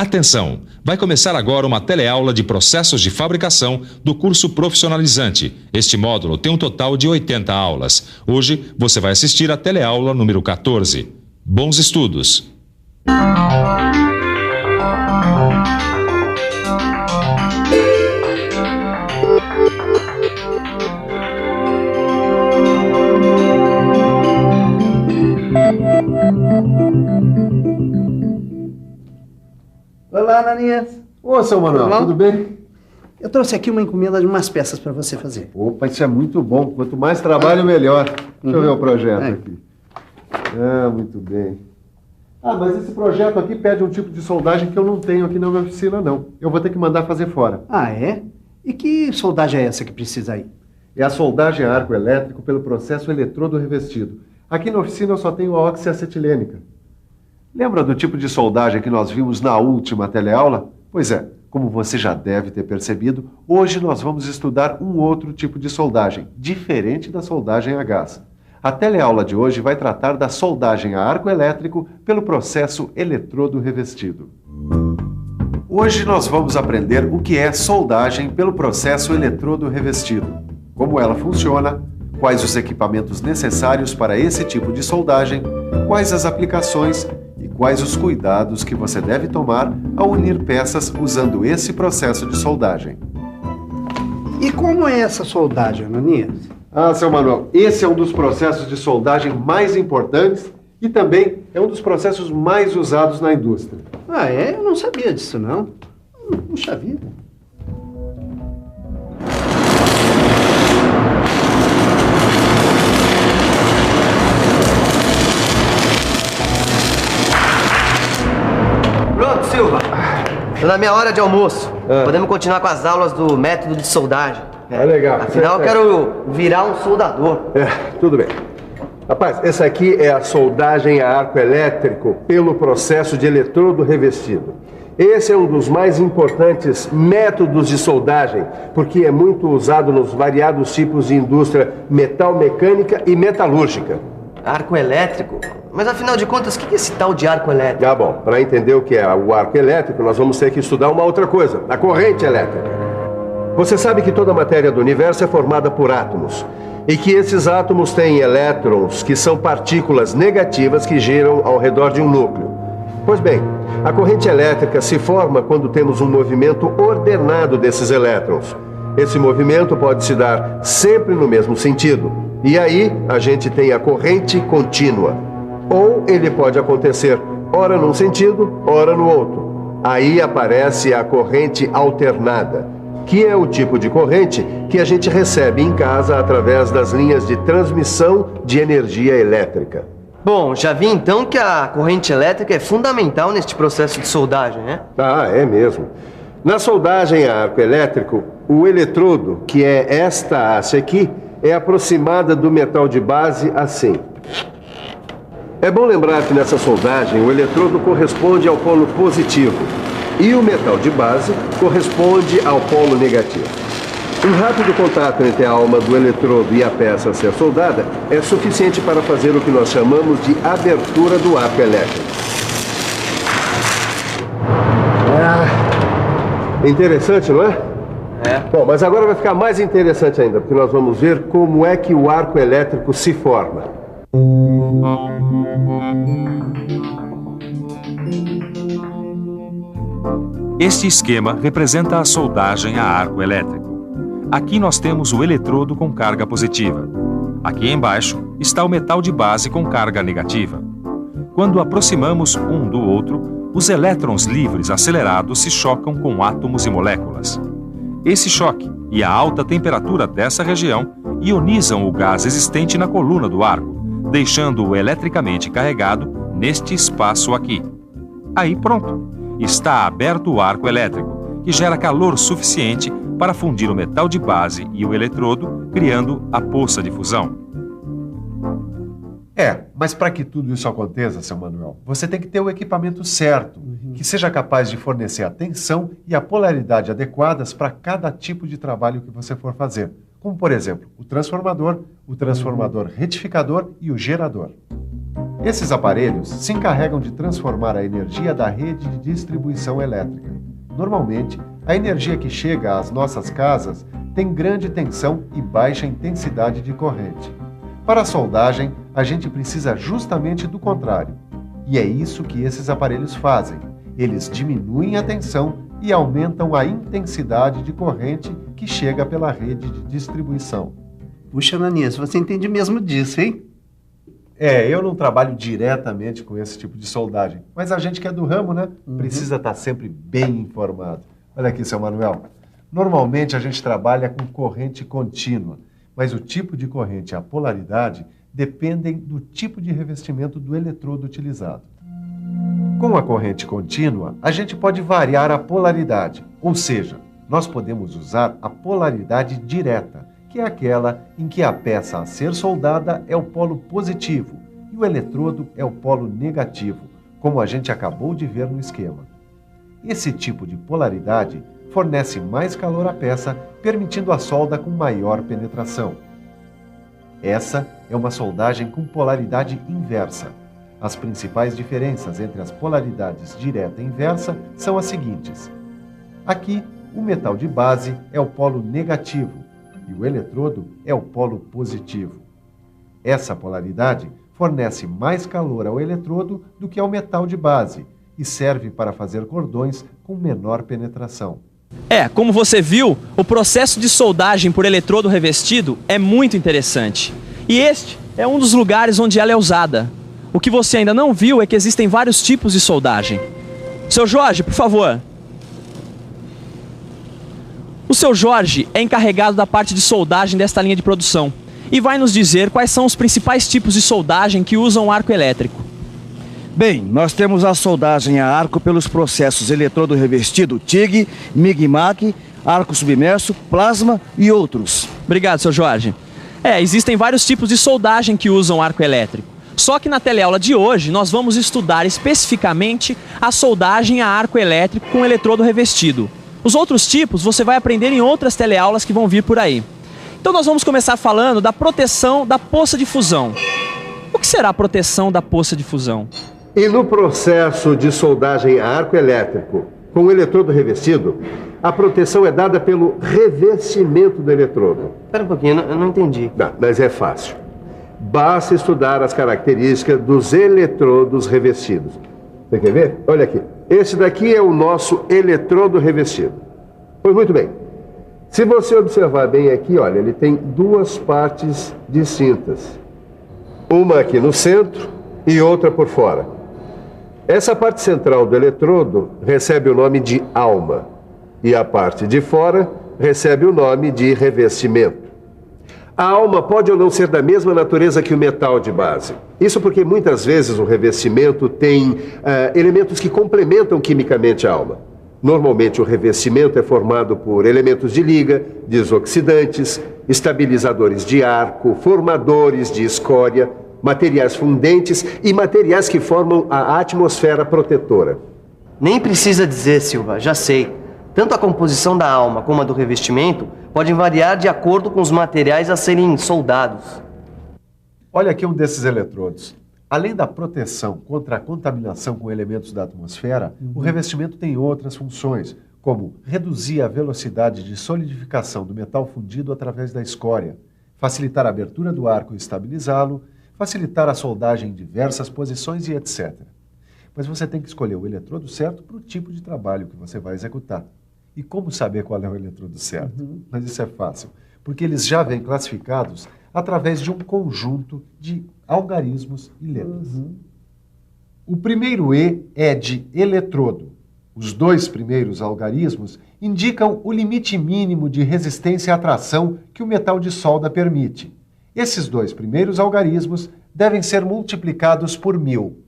Atenção! Vai começar agora uma teleaula de processos de fabricação do curso profissionalizante. Este módulo tem um total de 80 aulas. Hoje você vai assistir a teleaula número 14. Bons estudos! Olá, Ananias. Ô, seu Manuel, tudo bem? Eu trouxe aqui uma encomenda de umas peças para você fazer. Opa, isso é muito bom. Quanto mais trabalho, melhor. Deixa eu ver o projeto aqui. Ah, muito bem. Ah, mas esse projeto aqui pede um tipo de soldagem que eu não tenho aqui na minha oficina, não. Eu vou ter que mandar fazer fora. Ah, é? E que soldagem é essa que precisa aí? É a soldagem a arco elétrico pelo processo eletrodo revestido. Aqui na oficina eu só tenho a oxiacetilênica. Lembra do tipo de soldagem que nós vimos na última teleaula? Pois é, como você já deve ter percebido, hoje nós vamos estudar um outro tipo de soldagem, diferente da soldagem a gás. A teleaula de hoje vai tratar da soldagem a arco elétrico pelo processo eletrodo revestido. Hoje nós vamos aprender o que é soldagem pelo processo eletrodo revestido, como ela funciona, quais os equipamentos necessários para esse tipo de soldagem, quais as aplicações e quais os cuidados que você deve tomar ao unir peças usando esse processo de soldagem. E como é essa soldagem, Ananias? Ah, seu Manuel, esse é um dos processos de soldagem mais importantes e também é um dos processos mais usados na indústria. Ah, é? Eu não sabia disso, não. Puxa vida. Pronto, Silva. Tô na minha hora de almoço. Podemos continuar com as aulas do método de soldagem. Legal. Afinal, eu quero virar um soldador. Tudo bem. Rapaz, essa aqui é a soldagem a arco elétrico pelo processo de eletrodo revestido. Esse é um dos mais importantes métodos de soldagem, porque é muito usado nos variados tipos de indústria metal-mecânica e metalúrgica. Arco elétrico? Mas afinal de contas, o que é esse tal de arco elétrico? Ah, bom, para entender o que é o arco elétrico, nós vamos ter que estudar uma outra coisa, a corrente elétrica. Você sabe que toda a matéria do universo é formada por átomos, e que esses átomos têm elétrons, que são partículas negativas que giram ao redor de um núcleo. Pois bem, a corrente elétrica se forma quando temos um movimento ordenado desses elétrons. Esse movimento pode se dar sempre no mesmo sentido, e aí a gente tem a corrente contínua. Ou ele pode acontecer ora num sentido, ora no outro. Aí aparece a corrente alternada, que é o tipo de corrente que a gente recebe em casa através das linhas de transmissão de energia elétrica. Bom, já vi então que a corrente elétrica é fundamental neste processo de soldagem, né? Ah, é mesmo. Na soldagem a arco elétrico, o eletrodo, que é esta haste aqui, é aproximada do metal de base assim. É bom lembrar que nessa soldagem o eletrodo corresponde ao polo positivo e o metal de base corresponde ao polo negativo. Um rápido contato entre a alma do eletrodo e a peça a ser soldada é suficiente para fazer o que nós chamamos de abertura do arco elétrico. Interessante, não é? É. Bom, mas agora vai ficar mais interessante ainda, porque nós vamos ver como é que o arco elétrico se forma. Este esquema representa a soldagem a arco elétrico. Aqui nós temos o eletrodo com carga positiva. Aqui embaixo está o metal de base com carga negativa. Quando aproximamos um do outro, os elétrons livres acelerados se chocam com átomos e moléculas. Esse choque e a alta temperatura dessa região ionizam o gás existente na coluna do arco, deixando-o eletricamente carregado neste espaço aqui. Aí pronto, está aberto o arco elétrico, que gera calor suficiente para fundir o metal de base e o eletrodo, criando a poça de fusão. Mas para que tudo isso aconteça, seu Manuel, você tem que ter o equipamento certo, que seja capaz de fornecer a tensão e a polaridade adequadas para cada tipo de trabalho que você for fazer. Como, por exemplo, o transformador retificador e o gerador. Esses aparelhos se encarregam de transformar a energia da rede de distribuição elétrica. Normalmente, a energia que chega às nossas casas tem grande tensão e baixa intensidade de corrente. Para a soldagem, a gente precisa justamente do contrário. E é isso que esses aparelhos fazem. Eles diminuem a tensão e aumentam a intensidade de corrente que chega pela rede de distribuição. Puxa, Ananias, você entende mesmo disso, hein? Eu não trabalho diretamente com esse tipo de soldagem, mas a gente que é do ramo, né, precisa estar sempre bem informado. Olha aqui, seu Manuel. Normalmente a gente trabalha com corrente contínua, mas o tipo de corrente e a polaridade dependem do tipo de revestimento do eletrodo utilizado. Com a corrente contínua, a gente pode variar a polaridade, ou seja, nós podemos usar a polaridade direta, que é aquela em que a peça a ser soldada é o polo positivo e o eletrodo é o polo negativo, como a gente acabou de ver no esquema. Esse tipo de polaridade fornece mais calor à peça, permitindo a solda com maior penetração. Essa é uma soldagem com polaridade inversa. As principais diferenças entre as polaridades direta e inversa são as seguintes. Aqui, o metal de base é o polo negativo e o eletrodo é o polo positivo. Essa polaridade fornece mais calor ao eletrodo do que ao metal de base e serve para fazer cordões com menor penetração. Como você viu, o processo de soldagem por eletrodo revestido é muito interessante. E este é um dos lugares onde ela é usada. O que você ainda não viu é que existem vários tipos de soldagem. Seu Jorge, por favor. O seu Jorge é encarregado da parte de soldagem desta linha de produção e vai nos dizer quais são os principais tipos de soldagem que usam arco elétrico. Bem, nós temos a soldagem a arco pelos processos eletrodo revestido, TIG, MIG-MAC, arco submerso, plasma e outros. Obrigado, seu Jorge. Existem vários tipos de soldagem que usam arco elétrico. Só que na teleaula de hoje nós vamos estudar especificamente a soldagem a arco elétrico com eletrodo revestido. Os outros tipos você vai aprender em outras teleaulas que vão vir por aí. Então nós vamos começar falando da proteção da poça de fusão. O que será a proteção da poça de fusão? E no processo de soldagem a arco elétrico com o eletrodo revestido, a proteção é dada pelo revestimento do eletrodo. Espera um pouquinho, eu não entendi. Não, mas é fácil. Basta estudar as características dos eletrodos revestidos. Você quer ver? Olha aqui. Esse daqui é o nosso eletrodo revestido. Pois muito bem. Se você observar bem aqui, olha, ele tem duas partes distintas. Uma aqui no centro e outra por fora. Essa parte central do eletrodo recebe o nome de alma. E a parte de fora recebe o nome de revestimento. A alma pode ou não ser da mesma natureza que o metal de base. Isso porque muitas vezes o revestimento tem elementos que complementam quimicamente a alma. Normalmente o revestimento é formado por elementos de liga, desoxidantes, estabilizadores de arco, formadores de escória, materiais fundentes e materiais que formam a atmosfera protetora. Nem precisa dizer, Silva, já sei. Tanto a composição da alma como a do revestimento podem variar de acordo com os materiais a serem soldados. Olha aqui um desses eletrodos. Além da proteção contra a contaminação com elementos da atmosfera, o revestimento tem outras funções, como reduzir a velocidade de solidificação do metal fundido através da escória, facilitar a abertura do arco e estabilizá-lo, facilitar a soldagem em diversas posições e etc. Mas você tem que escolher o eletrodo certo para o tipo de trabalho que você vai executar. E como saber qual é o eletrodo certo? Mas isso é fácil, porque eles já vêm classificados através de um conjunto de algarismos e letras. O primeiro E é de eletrodo. Os dois primeiros algarismos indicam o limite mínimo de resistência à tração que o metal de solda permite. Esses dois primeiros algarismos devem ser multiplicados por 1000.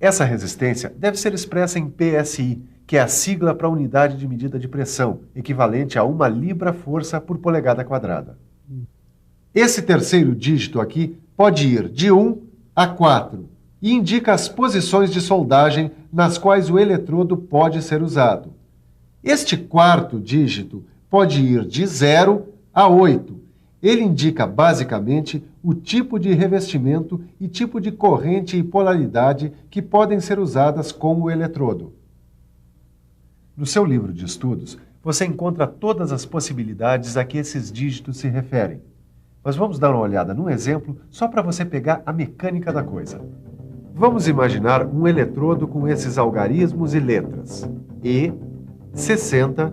Essa resistência deve ser expressa em PSI, que é a sigla para a unidade de medida de pressão, equivalente a 1 libra-força por polegada quadrada. Esse terceiro dígito aqui pode ir de 1 a 4 e indica as posições de soldagem nas quais o eletrodo pode ser usado. Este quarto dígito pode ir de 0 a 8. Ele indica, basicamente, o tipo de revestimento e tipo de corrente e polaridade que podem ser usadas com o eletrodo. No seu livro de estudos, você encontra todas as possibilidades a que esses dígitos se referem. Mas vamos dar uma olhada num exemplo só para você pegar a mecânica da coisa. Vamos imaginar um eletrodo com esses algarismos e letras. E, 60,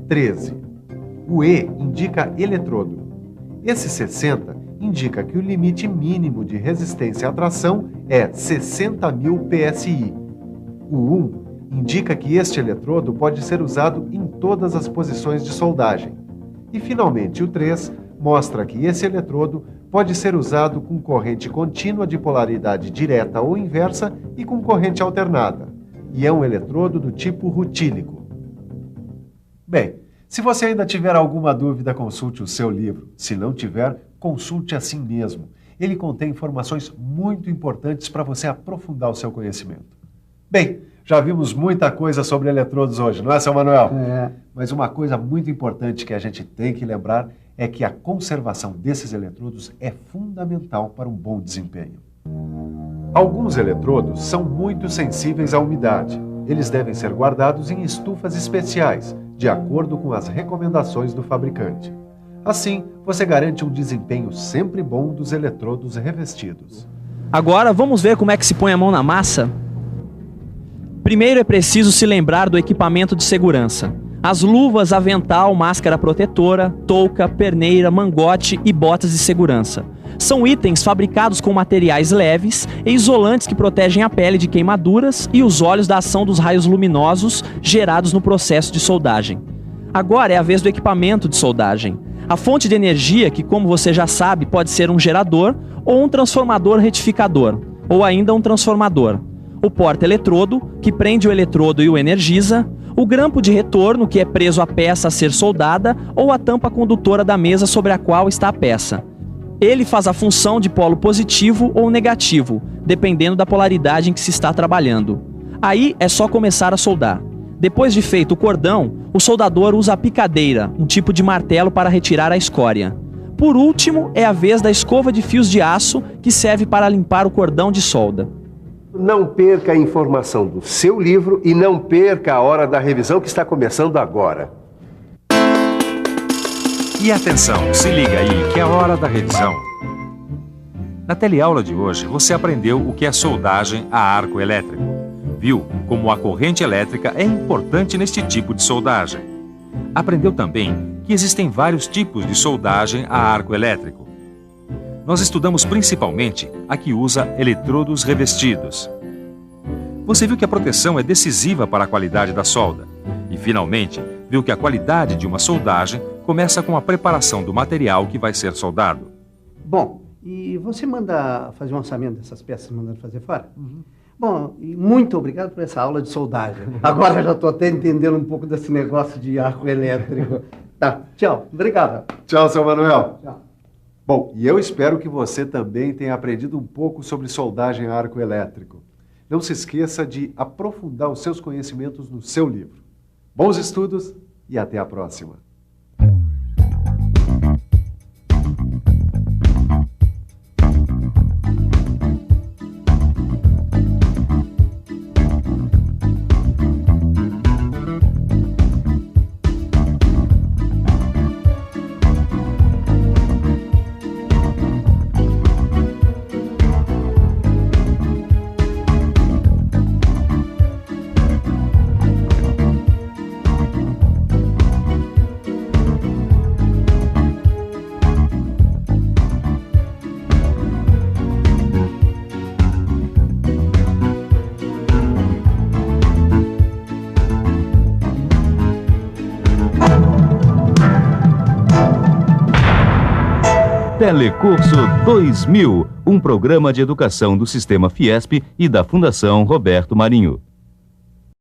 13. O E indica eletrodo. Esse 60 indica que o limite mínimo de resistência à tração é 60.000 PSI. O 1 indica que este eletrodo pode ser usado em todas as posições de soldagem. E, finalmente, o 3 mostra que esse eletrodo pode ser usado com corrente contínua de polaridade direta ou inversa e com corrente alternada. E é um eletrodo do tipo rutílico. Bem, se você ainda tiver alguma dúvida, consulte o seu livro. Se não tiver, consulte assim mesmo. Ele contém informações muito importantes para você aprofundar o seu conhecimento. Bem, já vimos muita coisa sobre eletrodos hoje, não é, seu Manuel? É. Mas uma coisa muito importante que a gente tem que lembrar é que a conservação desses eletrodos é fundamental para um bom desempenho. Alguns eletrodos são muito sensíveis à umidade. Eles devem ser guardados em estufas especiais, de acordo com as recomendações do fabricante. Assim, você garante um desempenho sempre bom dos eletrodos revestidos. Agora vamos ver como é que se põe a mão na massa? Primeiro é preciso se lembrar do equipamento de segurança. As luvas, avental, máscara protetora, touca, perneira, mangote e botas de segurança. São itens fabricados com materiais leves e isolantes que protegem a pele de queimaduras e os olhos da ação dos raios luminosos gerados no processo de soldagem. Agora é a vez do equipamento de soldagem. A fonte de energia, que como você já sabe, pode ser um gerador ou um transformador retificador, ou ainda um transformador. O porta-eletrodo, que prende o eletrodo e o energiza, o grampo de retorno, que é preso à peça a ser soldada, ou a tampa condutora da mesa sobre a qual está a peça. Ele faz a função de polo positivo ou negativo, dependendo da polaridade em que se está trabalhando. Aí é só começar a soldar. Depois de feito o cordão, o soldador usa a picadeira, um tipo de martelo para retirar a escória. Por último, é a vez da escova de fios de aço, que serve para limpar o cordão de solda. Não perca a informação do seu livro e não perca a hora da revisão que está começando agora. E atenção, se liga aí que é a hora da revisão. Na teleaula de hoje, você aprendeu o que é soldagem a arco elétrico. Viu como a corrente elétrica é importante neste tipo de soldagem. Aprendeu também que existem vários tipos de soldagem a arco elétrico. Nós estudamos principalmente a que usa eletrodos revestidos. Você viu que a proteção é decisiva para a qualidade da solda. E, finalmente, viu que a qualidade de uma soldagem começa com a preparação do material que vai ser soldado. Bom, e você manda fazer um orçamento dessas peças mandando fazer fora? Bom, e muito obrigado por essa aula de soldagem. Agora eu já estou até entendendo um pouco desse negócio de arco elétrico. Tá, tchau. Obrigado. Tchau, seu Manuel. Tchau. Bom, e eu espero que você também tenha aprendido um pouco sobre soldagem a arco elétrico. Não se esqueça de aprofundar os seus conhecimentos no seu livro. Bons estudos e até a próxima. Telecurso 2000, um programa de educação do Sistema Fiesp e da Fundação Roberto Marinho.